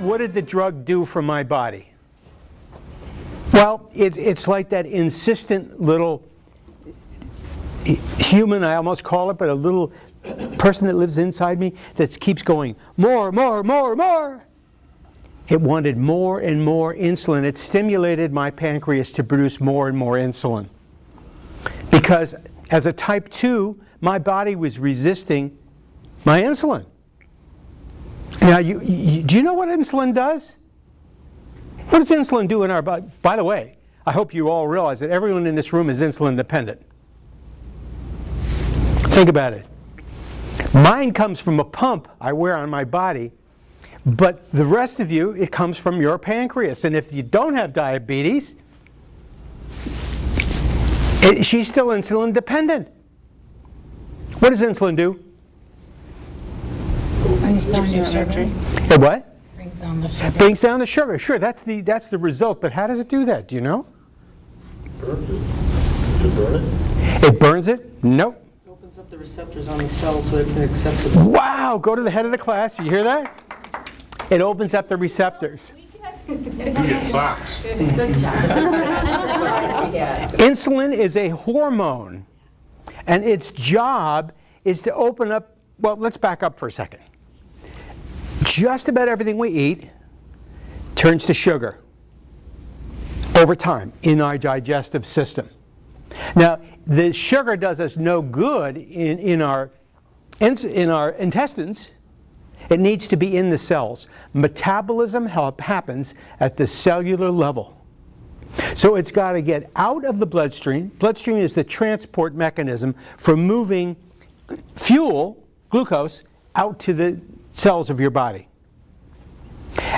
what did the drug do for my body? Well, it's like that insistent little human, I almost call it, but a little person that lives inside me that keeps going, more, more, more, more. It wanted more and more insulin. It stimulated my pancreas to produce more and more insulin. Because as a type 2, my body was resisting my insulin. Now, do you know what insulin does? What does insulin do in our body? By the way, I hope you all realize that everyone in this room is insulin dependent. Think about it. Mine comes from a pump I wear on my body, but the rest of you, it comes from your pancreas. And if you don't have diabetes, she's still insulin dependent. What does insulin do? Brings down your sugar. It what? Brings down the sugar. Brings down the sugar. Sure, that's the result. But how does it do that? Do you know? Burns it. Does it burn it? It burns it? Nope. It opens up the receptors on the cells so it can accept the... Wow! Go to the head of the class. You hear that? It opens up the receptors. You get socks. Good job. Insulin is a hormone, and its job is to open up, well, let's back up for a second. Just about everything we eat turns to sugar over time in our digestive system. Now, the sugar does us no good in our intestines. It needs to be in the cells. Metabolism happens at the cellular level. So it's got to get out of the bloodstream. Bloodstream is the transport mechanism for moving fuel, glucose, out to the cells of your body.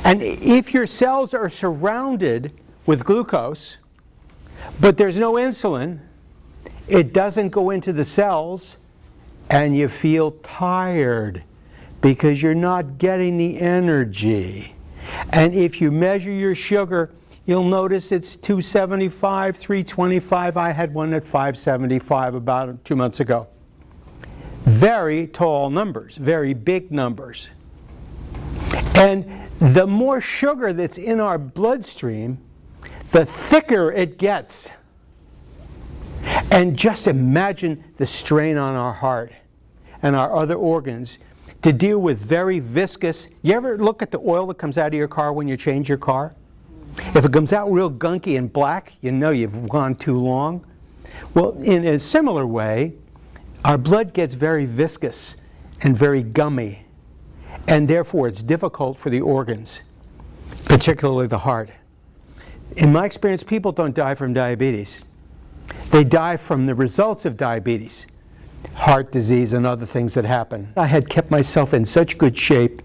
And if your cells are surrounded with glucose, but there's no insulin, it doesn't go into the cells, and you feel tired because you're not getting the energy. And if you measure your sugar, you'll notice it's 275, 325. I had one at 575 about 2 months ago. Very tall numbers, very big numbers. And the more sugar that's in our bloodstream, the thicker it gets. And just imagine the strain on our heart and our other organs to deal with very viscous. You ever look at the oil that comes out of your car when you change your car? If it comes out real gunky and black, you know you've gone too long. Well, in a similar way, our blood gets very viscous and very gummy, and therefore it's difficult for the organs, particularly the heart. In my experience, people don't die from diabetes. They die from the results of diabetes, heart disease and other things that happen. I had kept myself in such good shape.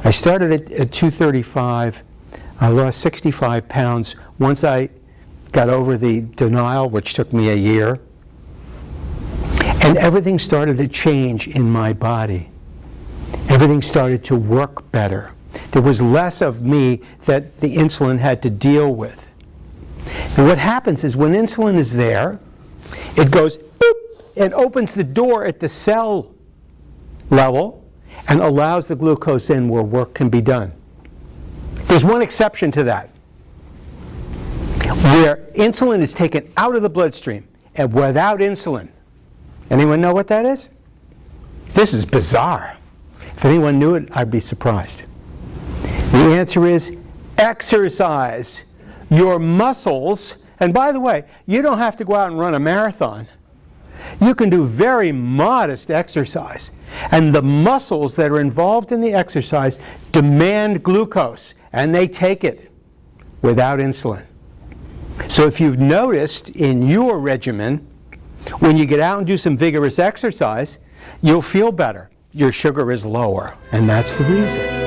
I started at 235. I lost 65 pounds once I got over the denial, which took me a year. And everything started to change in my body. Everything started to work better. There was less of me that the insulin had to deal with. And what happens is when insulin is there, it goes boop, and opens the door at the cell level and allows the glucose in where work can be done. There's one exception to that, where insulin is taken out of the bloodstream and without insulin. Anyone know what that is? This is bizarre. If anyone knew it, I'd be surprised. The answer is exercise. Your muscles, and by the way, you don't have to go out and run a marathon. You can do very modest exercise. And the muscles that are involved in the exercise demand glucose, and they take it without insulin. So if you've noticed in your regimen, when you get out and do some vigorous exercise, you'll feel better. Your sugar is lower, and that's the reason.